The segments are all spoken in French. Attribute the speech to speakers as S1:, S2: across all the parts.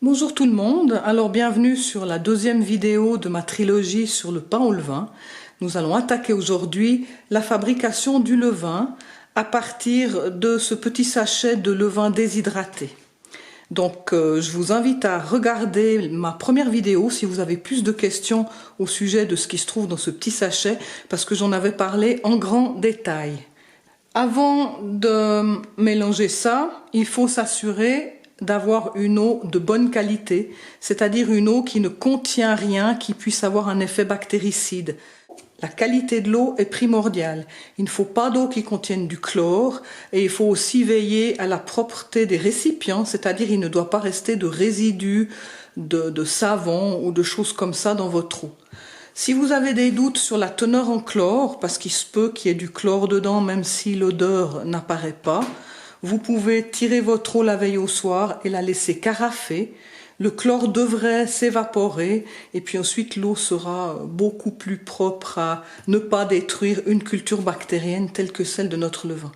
S1: Bonjour tout le monde, alors bienvenue sur la deuxième vidéo de ma trilogie sur le pain au levain. Nous allons attaquer aujourd'hui la fabrication du levain à partir de ce petit sachet de levain déshydraté. Donc je vous invite à regarder ma première vidéo si vous avez plus de questions au sujet de ce qui se trouve dans ce petit sachet parce que j'en avais parlé en grand détail. Avant de mélanger ça, il faut s'assurer d'avoir une eau de bonne qualité, c'est-à-dire une eau qui ne contient rien qui puisse avoir un effet bactéricide. La qualité de l'eau est primordiale. Il ne faut pas d'eau qui contienne du chlore et il faut aussi veiller à la propreté des récipients, c'est-à-dire il ne doit pas rester de résidus de savon ou de choses comme ça dans votre eau. Si vous avez des doutes sur la teneur en chlore, parce qu'il se peut qu'il y ait du chlore dedans même si l'odeur n'apparaît pas, vous pouvez tirer votre eau la veille au soir et la laisser carafer. Le chlore devrait s'évaporer et puis ensuite l'eau sera beaucoup plus propre à ne pas détruire une culture bactérienne telle que celle de notre levain.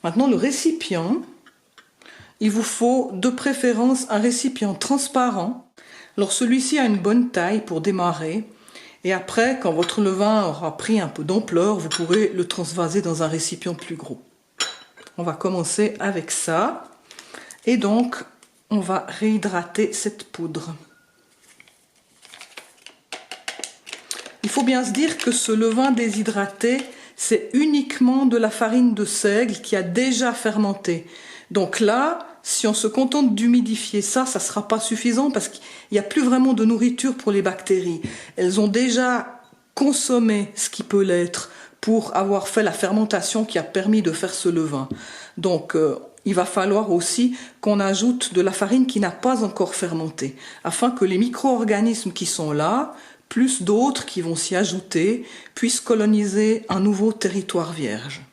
S1: Maintenant le récipient, il vous faut de préférence un récipient transparent. Alors celui-ci a une bonne taille pour démarrer et après quand votre levain aura pris un peu d'ampleur, vous pourrez le transvaser dans un récipient plus gros. On va commencer avec ça et donc on va réhydrater cette poudre. Il faut bien se dire que ce levain déshydraté, c'est uniquement de la farine de seigle qui a déjà fermenté. Donc là, si on se contente d'humidifier ça, ça ne sera pas suffisant parce qu'il n'y a plus vraiment de nourriture pour les bactéries. Elles ont déjà consommé ce qui peut l'être pour avoir fait la fermentation qui a permis de faire ce levain. Donc il va falloir aussi qu'on ajoute de la farine qui n'a pas encore fermenté, afin que les micro-organismes qui sont là, plus d'autres qui vont s'y ajouter, puissent coloniser un nouveau territoire vierge.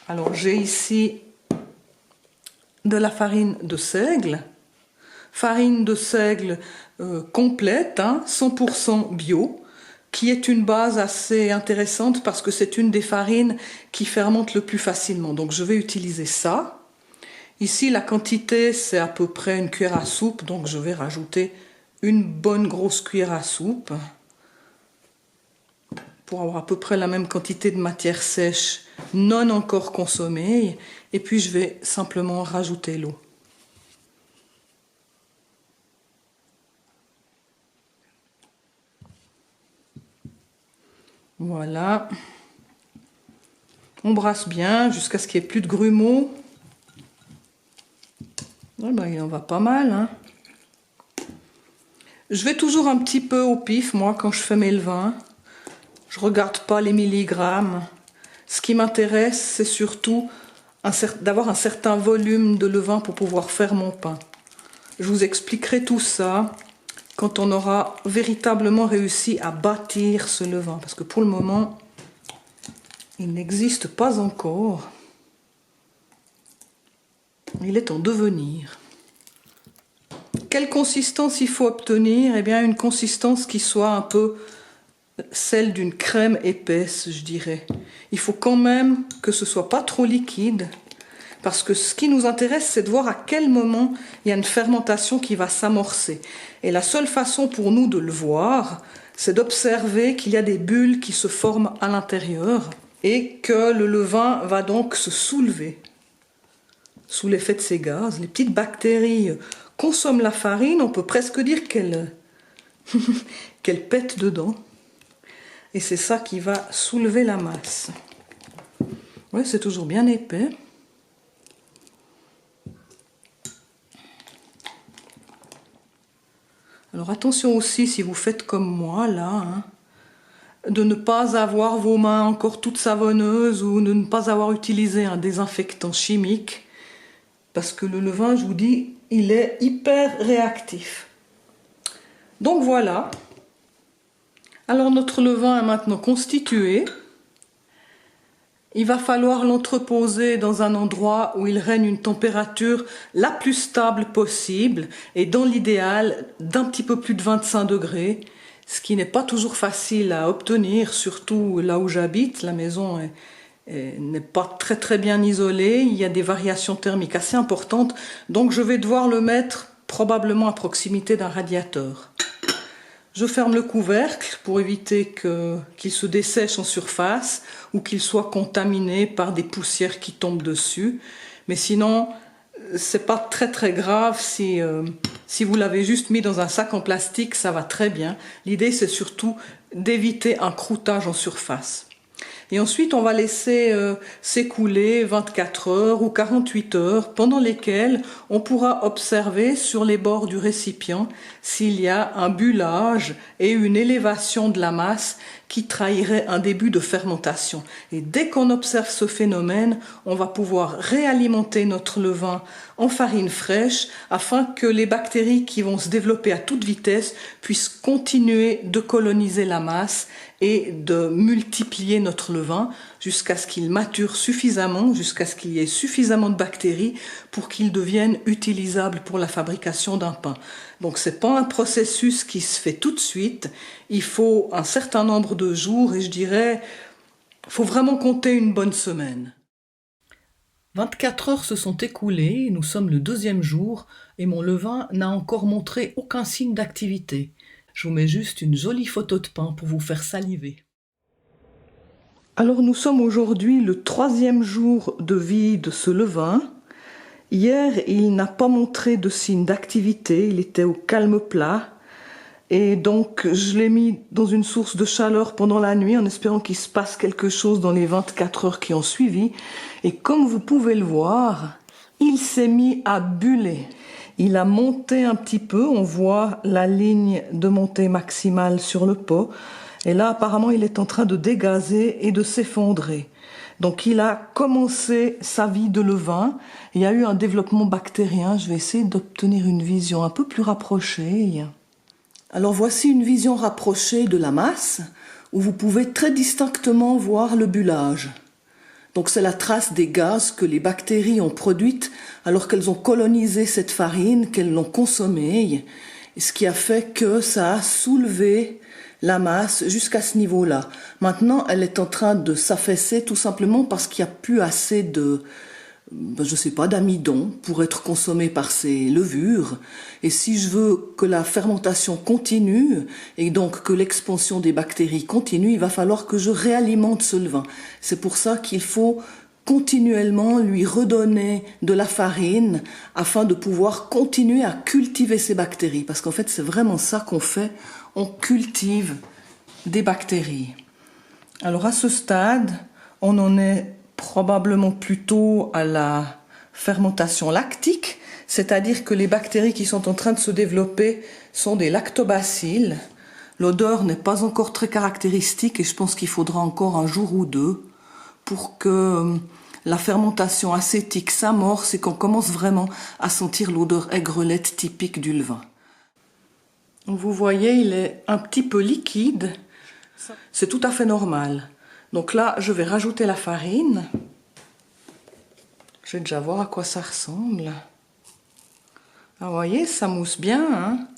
S1: Alors j'ai ici de la farine de seigle complète, 100% bio, qui est une base assez intéressante parce que c'est une des farines qui fermente le plus facilement. Donc je vais utiliser ça. Ici la quantité c'est à peu près une cuillère à soupe, donc je vais rajouter une bonne grosse cuillère à soupe pour avoir à peu près la même quantité de matière sèche non encore consommée. Et puis je vais simplement rajouter l'eau. Voilà, on brasse bien jusqu'à ce qu'il n'y ait plus de grumeaux. Ah ben, il en va pas mal, hein. Je vais toujours un petit peu au pif, moi, quand je fais mes levains. Je regarde pas les milligrammes. Ce qui m'intéresse, c'est surtout d'avoir un certain volume de levain pour pouvoir faire mon pain. Je vous expliquerai tout ça quand on aura véritablement réussi à bâtir ce levain. Parce que pour le moment, il n'existe pas encore. Il est en devenir. Quelle consistance il faut obtenir? Eh bien, une consistance qui soit un peu celle d'une crème épaisse, je dirais. Il faut quand même que ce soit pas trop liquide. Parce que ce qui nous intéresse, c'est de voir à quel moment il y a une fermentation qui va s'amorcer. Et la seule façon pour nous de le voir, c'est d'observer qu'il y a des bulles qui se forment à l'intérieur et que le levain va donc se soulever sous l'effet de ces gaz. Les petites bactéries consomment la farine, on peut presque dire qu'elles qu'elles pètent dedans. Et c'est ça qui va soulever la masse. Oui, c'est toujours bien épais. Alors attention aussi, si vous faites comme moi, là, de ne pas avoir vos mains encore toutes savonneuses ou de ne pas avoir utilisé un désinfectant chimique, parce que le levain, je vous dis, il est hyper réactif. Donc voilà. Alors notre levain est maintenant constitué. Il va falloir l'entreposer dans un endroit où il règne une température la plus stable possible et dans l'idéal d'un petit peu plus de 25 degrés, ce qui n'est pas toujours facile à obtenir, surtout là où j'habite. La maison n'est pas très bien isolée, il y a des variations thermiques assez importantes, donc je vais devoir le mettre probablement à proximité d'un radiateur. Je ferme le couvercle pour éviter qu'il se dessèche en surface ou qu'il soit contaminé par des poussières qui tombent dessus. Mais sinon, c'est pas très grave si vous l'avez juste mis dans un sac en plastique, ça va très bien. L'idée, c'est surtout d'éviter un croûtage en surface. Et ensuite, on va laisser s'écouler 24 heures ou 48 heures, pendant lesquelles on pourra observer sur les bords du récipient s'il y a un bullage et une élévation de la masse qui trahirait un début de fermentation. Et dès qu'on observe ce phénomène, on va pouvoir réalimenter notre levain en farine fraîche afin que les bactéries qui vont se développer à toute vitesse puissent continuer de coloniser la masse et de multiplier notre levain jusqu'à ce qu'il mature suffisamment, jusqu'à ce qu'il y ait suffisamment de bactéries pour qu'il devienne utilisable pour la fabrication d'un pain. Donc c'est pas un processus qui se fait tout de suite, il faut un certain nombre de jours et je dirais, il faut vraiment compter une bonne semaine. 24 heures se sont écoulées, nous sommes le 2e jour et mon levain n'a encore montré aucun signe d'activité. Je vous mets juste une jolie photo de pain pour vous faire saliver. Alors nous sommes aujourd'hui le 3e jour de vie de ce levain. Hier, il n'a pas montré de signe d'activité, il était au calme plat. Et donc je l'ai mis dans une source de chaleur pendant la nuit en espérant qu'il se passe quelque chose dans les 24 heures qui ont suivi. Et comme vous pouvez le voir, il s'est mis à buller. Il a monté un petit peu, on voit la ligne de montée maximale sur le pot. Et là, apparemment, il est en train de dégazer et de s'effondrer. Donc, il a commencé sa vie de levain. Il y a eu un développement bactérien. Je vais essayer d'obtenir une vision un peu plus rapprochée. Alors, voici une vision rapprochée de la masse, où vous pouvez très distinctement voir le bullage. Donc c'est la trace des gaz que les bactéries ont produites alors qu'elles ont colonisé cette farine, qu'elles l'ont consommée, ce qui a fait que ça a soulevé la masse jusqu'à ce niveau-là. Maintenant, elle est en train de s'affaisser tout simplement parce qu'il n'y a plus assez d'amidon pour être consommé par ces levures. Et si je veux que la fermentation continue et donc que l'expansion des bactéries continue, il va falloir que je réalimente ce levain. C'est pour ça qu'il faut continuellement lui redonner de la farine afin de pouvoir continuer à cultiver ces bactéries. Parce qu'en fait, c'est vraiment ça qu'on fait. On cultive des bactéries. Alors à ce stade, on en est probablement plutôt à la fermentation lactique, c'est-à-dire que les bactéries qui sont en train de se développer sont des lactobacilles. L'odeur n'est pas encore très caractéristique et je pense qu'il faudra encore un jour ou deux pour que la fermentation acétique s'amorce et qu'on commence vraiment à sentir l'odeur aigrelette typique du levain. Vous voyez, il est un petit peu liquide, c'est tout à fait normal. Donc là, je vais rajouter la farine. Je vais déjà voir à quoi ça ressemble. Ah, vous voyez, ça mousse bien, hein?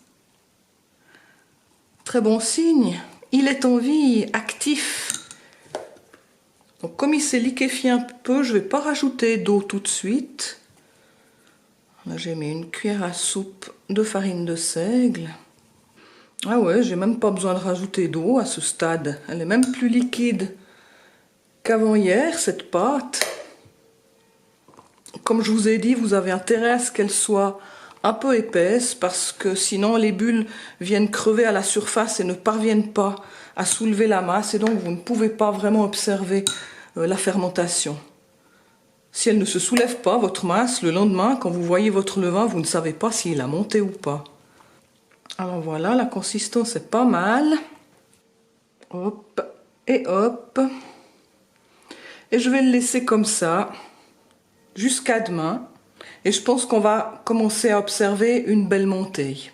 S1: Très bon signe. Il est en vie, actif. Donc comme il s'est liquéfié un peu, je ne vais pas rajouter d'eau tout de suite. Là, j'ai mis une cuillère à soupe de farine de seigle. Ah ouais, j'ai même pas besoin de rajouter d'eau à ce stade. Elle est même plus liquide qu'avant hier, cette pâte. Comme je vous ai dit, vous avez intérêt à ce qu'elle soit un peu épaisse parce que sinon les bulles viennent crever à la surface et ne parviennent pas à soulever la masse et donc vous ne pouvez pas vraiment observer la fermentation. Si elle ne se soulève pas, votre masse, le lendemain, quand vous voyez votre levain, vous ne savez pas s'il a monté ou pas. Alors voilà, la consistance est pas mal. Hop et hop. Et je vais le laisser comme ça jusqu'à demain. Et je pense qu'on va commencer à observer une belle montée.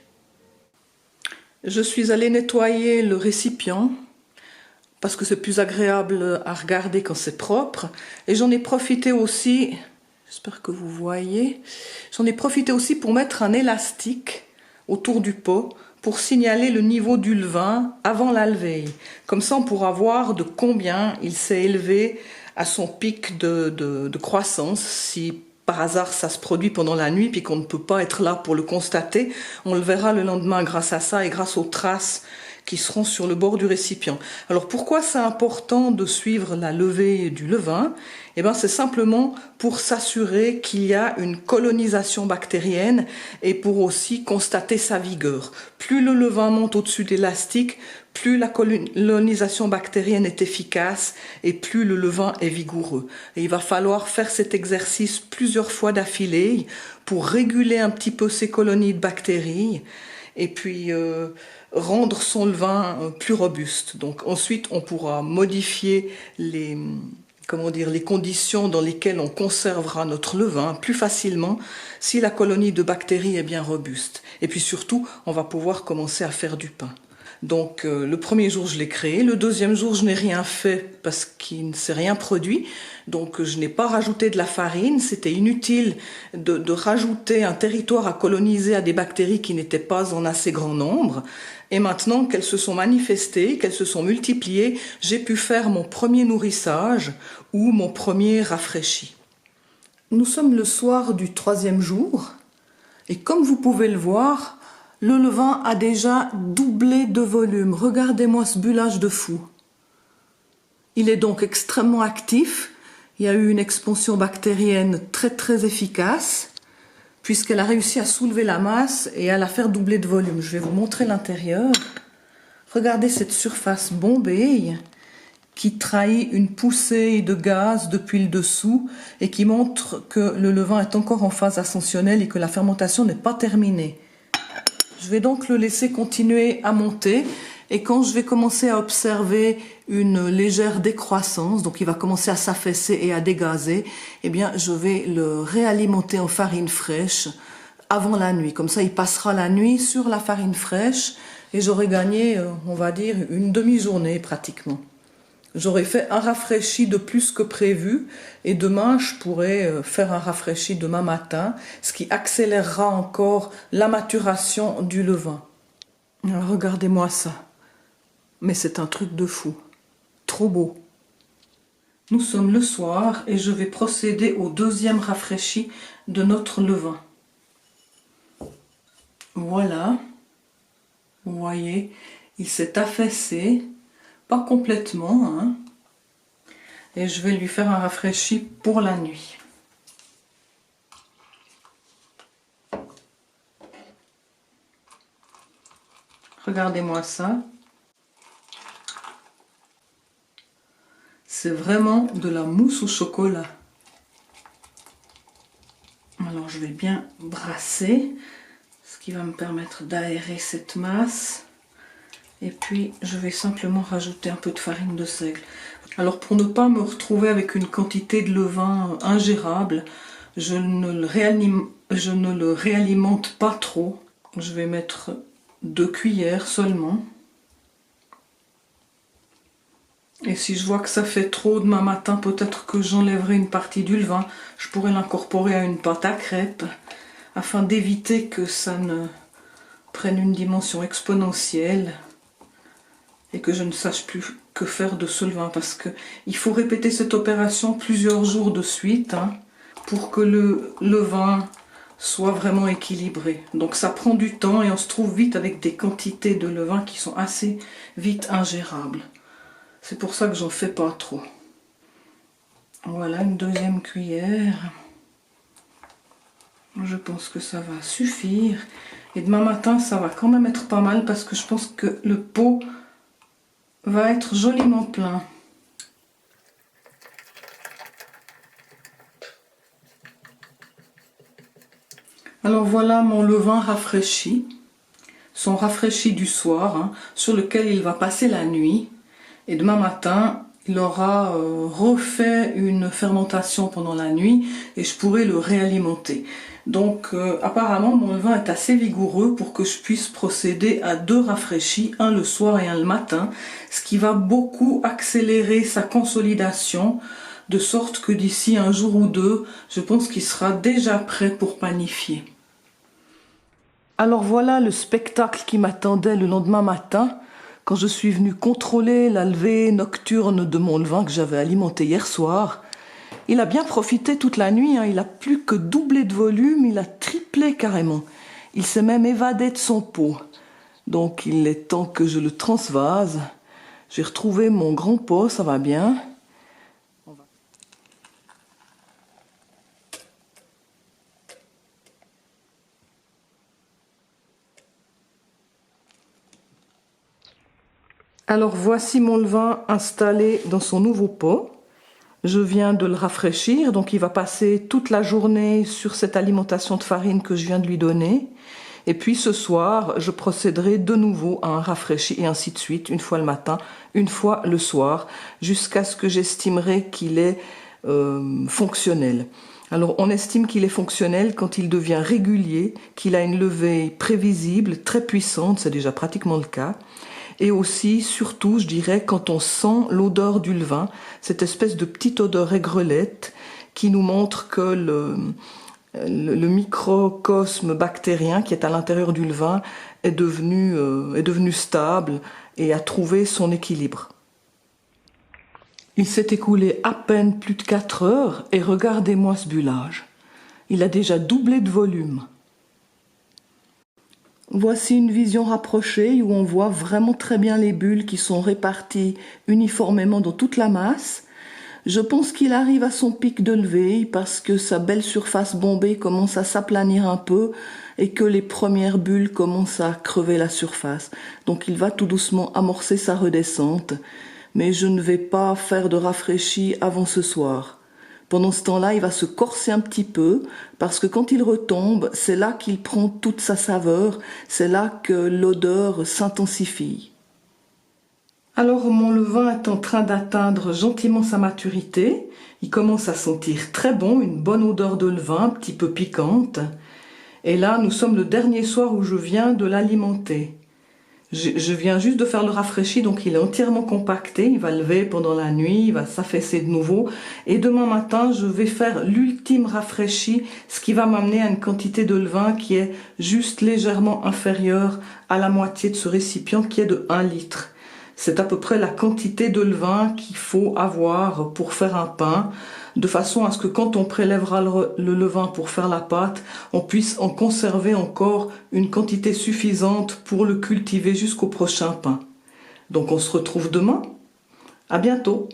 S1: Je suis allée nettoyer le récipient parce que c'est plus agréable à regarder quand c'est propre. Et j'en ai profité aussi, j'espère que vous voyez, j'en ai profité aussi pour mettre un élastique autour du pot pour signaler le niveau du levain avant la levée. Comme ça, on pourra voir de combien il s'est élevé à son pic de croissance, si par hasard ça se produit pendant la nuit puis qu'on ne peut pas être là pour le constater, on le verra le lendemain grâce à ça et grâce aux traces qui seront sur le bord du récipient. Alors pourquoi c'est important de suivre la levée du levain? Eh bien c'est simplement pour s'assurer qu'il y a une colonisation bactérienne et pour aussi constater sa vigueur. Plus le levain monte au-dessus de l'élastique, plus la colonisation bactérienne est efficace et plus le levain est vigoureux. Et il va falloir faire cet exercice plusieurs fois d'affilée pour réguler un petit peu ces colonies de bactéries et puis rendre son levain plus robuste. Donc ensuite, on pourra modifier les conditions dans lesquelles on conservera notre levain plus facilement si la colonie de bactéries est bien robuste. Et puis surtout, on va pouvoir commencer à faire du pain. Donc le premier jour, je l'ai créé. Le deuxième jour, je n'ai rien fait parce qu'il ne s'est rien produit. Donc je n'ai pas rajouté de la farine. C'était inutile de rajouter un territoire à coloniser à des bactéries qui n'étaient pas en assez grand nombre. Et maintenant qu'elles se sont manifestées, qu'elles se sont multipliées, j'ai pu faire mon premier nourrissage ou mon premier rafraîchi. Nous sommes le soir du troisième jour. Et comme vous pouvez le voir, le levain a déjà doublé de volume. Regardez-moi ce bullage de fou. Il est donc extrêmement actif. Il y a eu une expansion bactérienne très très efficace puisqu'elle a réussi à soulever la masse et à la faire doubler de volume. Je vais vous montrer l'intérieur. Regardez cette surface bombée qui trahit une poussée de gaz depuis le dessous et qui montre que le levain est encore en phase ascensionnelle et que la fermentation n'est pas terminée. Je vais donc le laisser continuer à monter et quand je vais commencer à observer une légère décroissance, donc il va commencer à s'affaisser et à dégazer, eh bien je vais le réalimenter en farine fraîche avant la nuit. Comme ça, il passera la nuit sur la farine fraîche et j'aurai gagné, on va dire, une demi-journée pratiquement. J'aurais fait un rafraîchi de plus que prévu et demain je pourrais faire un rafraîchi demain matin, ce qui accélérera encore la maturation du levain. Alors, regardez-moi ça. Mais c'est un truc de fou. Trop beau. Nous sommes le soir et je vais procéder au deuxième rafraîchi de notre levain. Voilà. Vous voyez, il s'est affaissé. Pas complètement, hein. Et je vais lui faire un rafraîchi pour la nuit. Regardez-moi ça. C'est vraiment de la mousse au chocolat. Alors je vais bien brasser, ce qui va me permettre d'aérer cette masse. Et puis je vais simplement rajouter un peu de farine de seigle. Alors pour ne pas me retrouver avec une quantité de levain ingérable, je ne le réalimente pas trop. Je vais mettre 2 cuillères seulement. Et si je vois que ça fait trop demain matin, peut-être que j'enlèverai une partie du levain. Je pourrais l'incorporer à une pâte à crêpes afin d'éviter que ça ne prenne une dimension exponentielle et que je ne sache plus que faire de ce levain, parce qu'il faut répéter cette opération plusieurs jours de suite pour que le levain soit vraiment équilibré. Donc ça prend du temps et on se trouve vite avec des quantités de levain qui sont assez vite ingérables. C'est pour ça que j'en fais pas trop. Voilà, une deuxième cuillère. Je pense que ça va suffire. Et demain matin, ça va quand même être pas mal parce que je pense que le pot va être joliment plein. Alors voilà mon levain rafraîchi, son rafraîchi du soir, sur lequel il va passer la nuit. Et demain matin, il aura refait une fermentation pendant la nuit et je pourrai le réalimenter. Donc apparemment mon levain est assez vigoureux pour que je puisse procéder à 2 rafraîchis, un le soir et un le matin, ce qui va beaucoup accélérer sa consolidation, de sorte que d'ici un jour ou 2, je pense qu'il sera déjà prêt pour panifier. Alors voilà le spectacle qui m'attendait le lendemain matin, quand je suis venue contrôler la levée nocturne de mon levain que j'avais alimenté hier soir. Il a bien profité toute la nuit, hein. Il a plus que doublé de volume, il a triplé carrément. Il s'est même évadé de son pot. Donc il est temps que je le transvase. J'ai retrouvé mon grand pot, ça va bien. Alors voici mon levain installé dans son nouveau pot. Je viens de le rafraîchir, donc il va passer toute la journée sur cette alimentation de farine que je viens de lui donner. Et puis ce soir, je procéderai de nouveau à un rafraîchi et ainsi de suite, une fois le matin, une fois le soir, jusqu'à ce que j'estimerai qu'il est fonctionnel. Alors on estime qu'il est fonctionnel quand il devient régulier, qu'il a une levée prévisible, très puissante, c'est déjà pratiquement le cas. Et aussi, surtout, je dirais, quand on sent l'odeur du levain, cette espèce de petite odeur aigrelette qui nous montre que le microcosme bactérien qui est à l'intérieur du levain est devenu stable et a trouvé son équilibre. Il s'est écoulé à peine plus de 4 heures et regardez-moi ce bullage. Il a déjà doublé de volume. Voici une vision rapprochée où on voit vraiment très bien les bulles qui sont réparties uniformément dans toute la masse. Je pense qu'il arrive à son pic de levée parce que sa belle surface bombée commence à s'aplanir un peu et que les premières bulles commencent à crever la surface. Donc il va tout doucement amorcer sa redescente, mais je ne vais pas faire de rafraîchi avant ce soir. Pendant ce temps-là, il va se corser un petit peu parce que quand il retombe, c'est là qu'il prend toute sa saveur, c'est là que l'odeur s'intensifie. Alors mon levain est en train d'atteindre gentiment sa maturité. Il commence à sentir très bon, une bonne odeur de levain, un petit peu piquante. Et là, nous sommes le dernier soir où je viens de l'alimenter. Je viens juste de faire le rafraîchi, donc il est entièrement compacté, il va lever pendant la nuit, il va s'affaisser de nouveau. Et demain matin, je vais faire l'ultime rafraîchi, ce qui va m'amener à une quantité de levain qui est juste légèrement inférieure à la moitié de ce récipient qui est de 1 litre. C'est à peu près la quantité de levain qu'il faut avoir pour faire un pain, de façon à ce que quand on prélèvera le levain pour faire la pâte, on puisse en conserver encore une quantité suffisante pour le cultiver jusqu'au prochain pain. Donc on se retrouve demain. À bientôt.